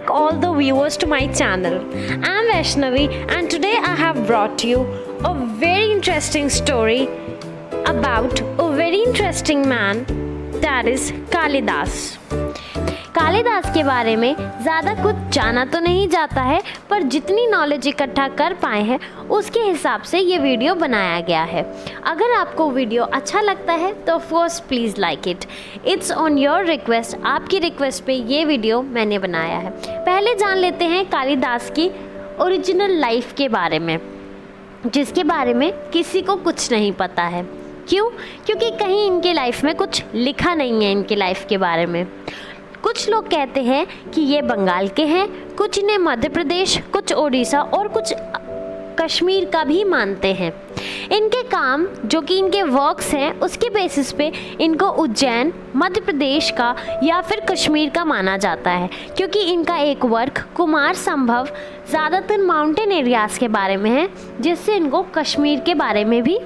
back all the viewers to my channel. I'm Vaishnavi and today I have brought you a very interesting story about a very interesting man, that is Kalidas. Kalidas के बारे में ज़्यादा कुछ जाना तो नहीं जाता है, पर जितनी नॉलेज इकट्ठा कर पाए हैं उसके हिसाब से ये वीडियो बनाया गया है। अगर आपको वीडियो अच्छा लगता है तो of course please like it. It's on your request, आपकी रिक्वेस्ट पे ये वीडियो मैंने बनाया है। पहले जान लेते हैं कालिदास की ओरिजिनल लाइफ के बारे में, जिसके बारे में किसी को कुछ नहीं पता है। क्यों? क्योंकि कहीं इनके लाइफ में कुछ लिखा नहीं है इनके लाइफ के बारे में। कुछ लोग कहते हैं कि ये बंगाल के हैं, कुछ इन्हें मध्य प्रदेश, कुछ ओडिशा और कुछ कश्मीर का भी मानते हैं। इनके काम जो कि इनके वर्क्स हैं उसके बेसिस पे इनको उज्जैन, मध्य प्रदेश का या फिर कश्मीर का माना जाता है, क्योंकि इनका एक वर्क कुमार संभव ज़्यादातर माउंटेन एरियाज़ के बारे में है, जिससे इनको कश्मीर के बारे में भी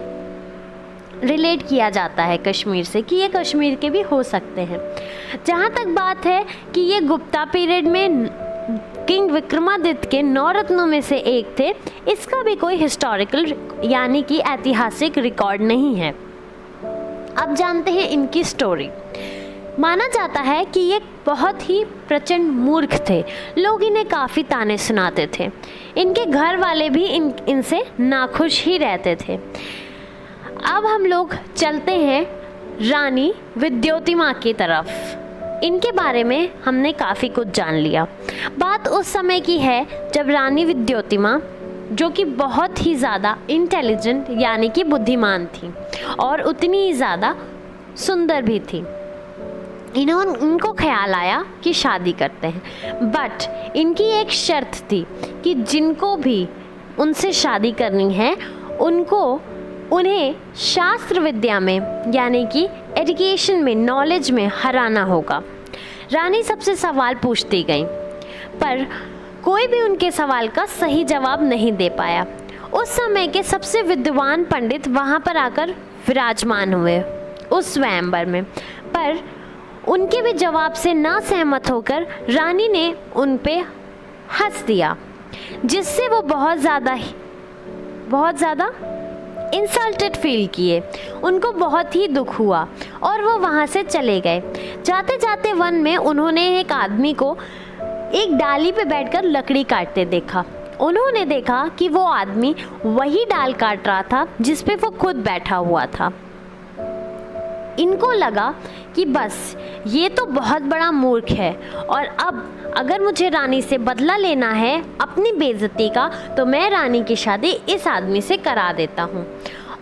रिलेट किया जाता है कश्मीर से, कि ये कश्मीर के भी हो सकते हैं। जहाँ तक बात है कि ये गुप्ता पीरियड में किंग विक्रमादित्य के 9 रत्नों में से एक थे, इसका भी कोई हिस्टोरिकल यानी कि ऐतिहासिक रिकॉर्ड नहीं है। अब जानते हैं इनकी स्टोरी। माना जाता है कि ये बहुत ही प्रचंड मूर्ख थे, लोग इन्हें काफ़ी ताने सुनाते थे। इनके घर वाले भी इनसे नाखुश ही रहते थे। अब हम लोग चलते हैं रानी विद्योतिमा की तरफ। इनके बारे में हमने काफ़ी कुछ जान लिया। बात उस समय की है जब रानी विद्योतिमा, जो कि बहुत ही ज़्यादा इंटेलिजेंट यानी कि बुद्धिमान थी और उतनी ही ज़्यादा सुंदर भी थी, इनको ख्याल आया कि शादी करते हैं। बट इनकी एक शर्त थी कि जिनको भी उनसे शादी करनी है उन्हें शास्त्र विद्या में यानी कि एजुकेशन में, नॉलेज में हराना होगा। रानी सबसे सवाल पूछती गई, पर कोई भी उनके सवाल का सही जवाब नहीं दे पाया। उस समय के सबसे विद्वान पंडित वहाँ पर आकर विराजमान हुए उस स्वयंवर में, पर उनके भी जवाब से ना सहमत होकर रानी ने उन पे हंस दिया, जिससे वो बहुत ज़्यादा इंसल्टेड फील किए। उनको बहुत ही दुख हुआ और वो वहाँ से चले गए। जाते जाते वन में उन्होंने एक आदमी को एक डाली पे बैठकर लकड़ी काटते देखा। उन्होंने देखा कि वो आदमी वही डाल काट रहा था जिस पे वो खुद बैठा हुआ था। इनको लगा कि बस ये तो बहुत बड़ा मूर्ख है, और अब अगर मुझे रानी से बदला लेना है अपनी बेइज्जती का, तो मैं रानी की शादी इस आदमी से करा देता हूँ।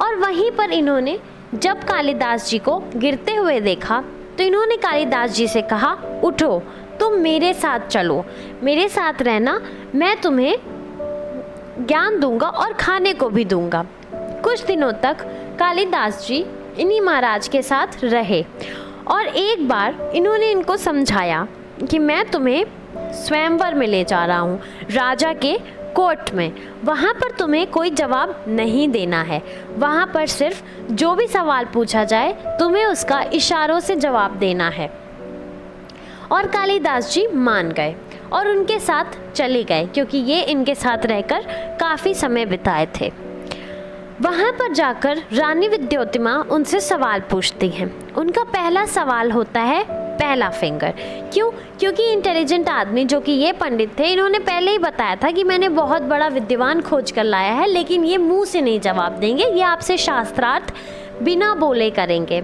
और वहीं पर इन्होंने जब कालिदास जी को गिरते हुए देखा तो इन्होंने कालिदास जी से कहा, उठो, तुम मेरे साथ चलो, मेरे साथ रहना, मैं तुम्हें ज्ञान दूंगा और खाने को भी दूंगा। कुछ दिनों तक कालिदास जी इन्हीं महाराज के साथ रहे और एक बार इन्होंने इनको समझाया कि मैं तुम्हें स्वयंवर में ले जा रहा हूँ, राजा के कोर्ट में। वहाँ पर तुम्हें कोई जवाब नहीं देना है, वहाँ पर सिर्फ जो भी सवाल पूछा जाए तुम्हें उसका इशारों से जवाब देना है। और कालिदास जी मान गए और उनके साथ चले गए, क्योंकि ये इनके साथ रहकर काफ़ी समय बिताए थे। वहाँ पर जाकर रानी विद्योतिमा उनसे सवाल पूछती हैं। उनका पहला सवाल होता है पहला फिंगर। क्यों? क्योंकि इंटेलिजेंट आदमी जो कि ये पंडित थे, इन्होंने पहले ही बताया था कि मैंने बहुत बड़ा विद्वान खोज कर लाया है, लेकिन ये मुंह से नहीं जवाब देंगे, ये आपसे शास्त्रार्थ बिना बोले करेंगे।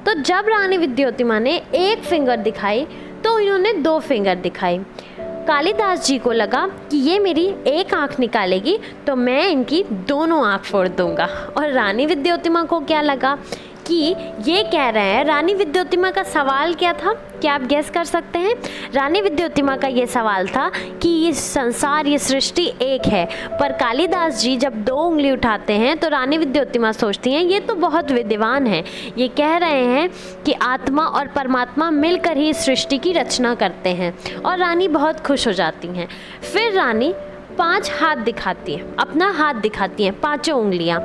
तो जब रानी विद्योतिमा ने एक फिंगर दिखाई तो इन्होंने 2 फिंगर दिखाई। कालिदास जी को लगा कि ये मेरी एक आँख निकालेगी तो मैं इनकी दोनों आँख फोड़ दूंगा। और रानी विद्योतिमा को क्या लगा कि ये कह रहे हैं। रानी विद्योतिमा का सवाल क्या था, क्या आप गेस कर सकते हैं? रानी विद्योतिमा का ये सवाल था कि ये संसार, ये सृष्टि एक है, पर कालिदास जी जब 2 उंगली उठाते हैं तो रानी विद्योतिमा सोचती हैं ये तो बहुत विद्वान है, ये कह रहे हैं कि आत्मा और परमात्मा मिलकर ही सृष्टि की रचना करते हैं। और रानी बहुत खुश हो जाती हैं। फिर रानी 5 हाथ दिखाती हैं, अपना हाथ दिखाती हैं, 5 उंगलियाँ।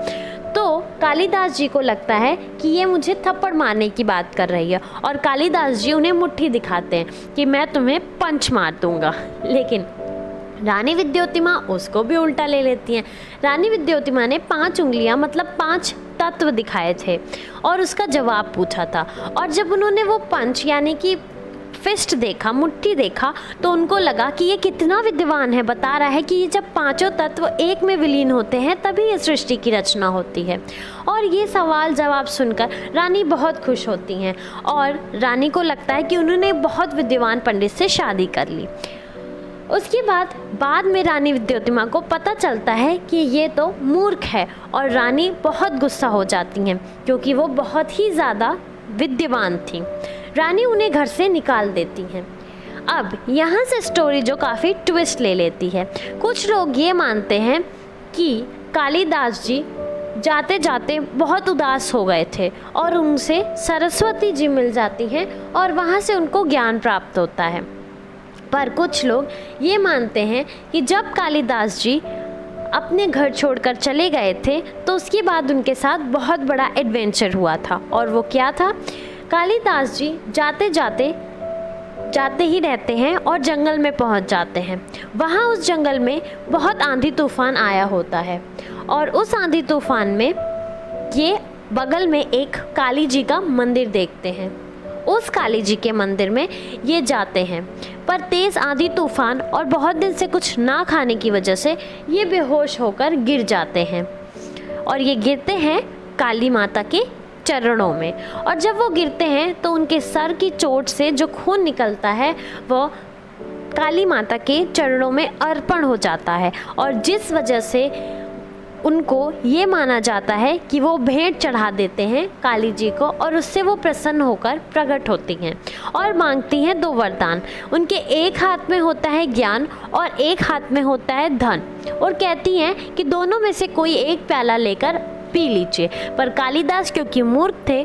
तो कालिदास जी को लगता है कि ये मुझे थप्पड़ मारने की बात कर रही है और कालिदास जी उन्हें मुट्ठी दिखाते हैं कि मैं तुम्हें पंच मार दूंगा। लेकिन रानी विद्योतिमा उसको भी उल्टा ले लेती हैं। रानी विद्योतिमा ने 5 उंगलियां मतलब 5 तत्व दिखाए थे और उसका जवाब पूछा था, और जब उन्होंने वो पंच यानी कि फिस्ट देखा, मुट्ठी देखा, तो उनको लगा कि ये कितना विद्वान है, बता रहा है कि ये जब 5 तत्व एक में विलीन होते हैं तभी ये सृष्टि की रचना होती है। और ये सवाल जवाब सुनकर रानी बहुत खुश होती हैं और रानी को लगता है कि उन्होंने बहुत विद्वान पंडित से शादी कर ली। उसके बाद में रानी विद्योतिमा को पता चलता है कि ये तो मूर्ख है और रानी बहुत गुस्सा हो जाती हैं क्योंकि वो बहुत ही ज़्यादा विद्वान थी। रानी उन्हें घर से निकाल देती हैं। अब यहाँ से स्टोरी जो काफ़ी ट्विस्ट ले लेती है। कुछ लोग ये मानते हैं कि कालिदास जी जाते जाते बहुत उदास हो गए थे और उनसे सरस्वती जी मिल जाती हैं और वहाँ से उनको ज्ञान प्राप्त होता है। पर कुछ लोग ये मानते हैं कि जब कालिदास जी अपने घर छोड़कर चले गए थे तो उसके बाद उनके साथ बहुत बड़ा एडवेंचर हुआ था। और वो क्या था? कालिदास जी जाते ही रहते हैं और जंगल में पहुंच जाते हैं। वहाँ उस जंगल में बहुत आंधी तूफान आया होता है और उस आंधी तूफान में ये बगल में एक काली जी का मंदिर देखते हैं। उस काली जी के मंदिर में ये जाते हैं, पर तेज़ आंधी तूफान और बहुत दिन से कुछ ना खाने की वजह से ये बेहोश होकर गिर जाते हैं और ये गिरते हैं काली माता के चरणों में। और जब वो गिरते हैं तो उनके सर की चोट से जो खून निकलता है वो काली माता के चरणों में अर्पण हो जाता है और जिस वजह से उनको ये माना जाता है कि वो भेंट चढ़ा देते हैं काली जी को और उससे वो प्रसन्न होकर प्रकट होती हैं और मांगती हैं 2 वरदान। उनके एक हाथ में होता है ज्ञान और एक हाथ में होता है धन और कहती हैं कि दोनों में से कोई एक प्याला लेकर पी लीजिए। पर कालिदास क्योंकि मूर्ख थे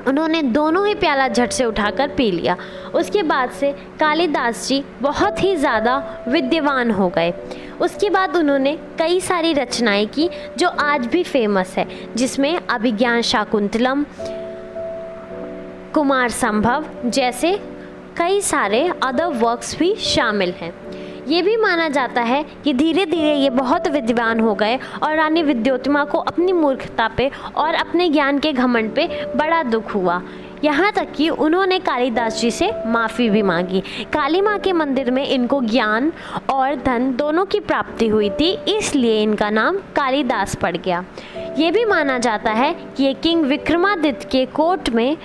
उन्होंने दोनों ही प्याला झट से उठाकर पी लिया। उसके बाद से कालिदास जी बहुत ही ज़्यादा विद्वान हो गए। उसके बाद उन्होंने कई सारी रचनाएं की जो आज भी फेमस है, जिसमें अभिज्ञान शाकुंतलम, कुमार संभव जैसे कई सारे अदर वर्क्स भी शामिल हैं। ये भी माना जाता है कि धीरे धीरे ये बहुत विद्वान हो गए और रानी विद्योतिमा को अपनी मूर्खता पे और अपने ज्ञान के घमंड पे बड़ा दुख हुआ। यहाँ तक कि उन्होंने कालिदास जी से माफ़ी भी मांगी। काली माँ के मंदिर में इनको ज्ञान और धन दोनों की प्राप्ति हुई थी, इसलिए इनका नाम कालिदास पड़ गया। ये भी माना जाता है कि ये किंग विक्रमादित्य के कोर्ट में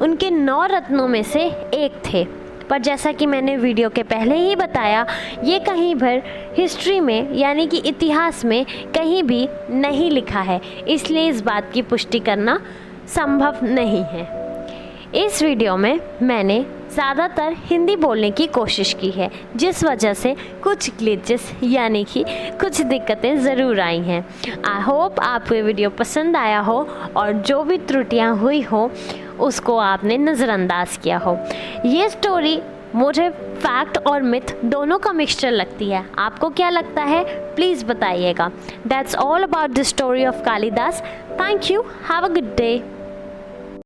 उनके 9 रत्नों में से एक थे। पर जैसा कि मैंने वीडियो के पहले ही बताया, ये कहीं पर हिस्ट्री में यानी कि इतिहास में कहीं भी नहीं लिखा है, इसलिए इस बात की पुष्टि करना संभव नहीं है। इस वीडियो में मैंने ज़्यादातर हिंदी बोलने की कोशिश की है, जिस वजह से कुछ ग्लिचेस यानी कि कुछ दिक्कतें ज़रूर आई हैं। आई होप आपको ये वीडियो पसंद आया हो और जो भी त्रुटियां हुई हो उसको आपने नज़रअंदाज किया हो। ये स्टोरी मुझे फैक्ट और मिथ दोनों का मिक्सचर लगती है। आपको क्या लगता है प्लीज़ बताइएगा। That's all about the story of Kalidas. Thank you. Have a good day.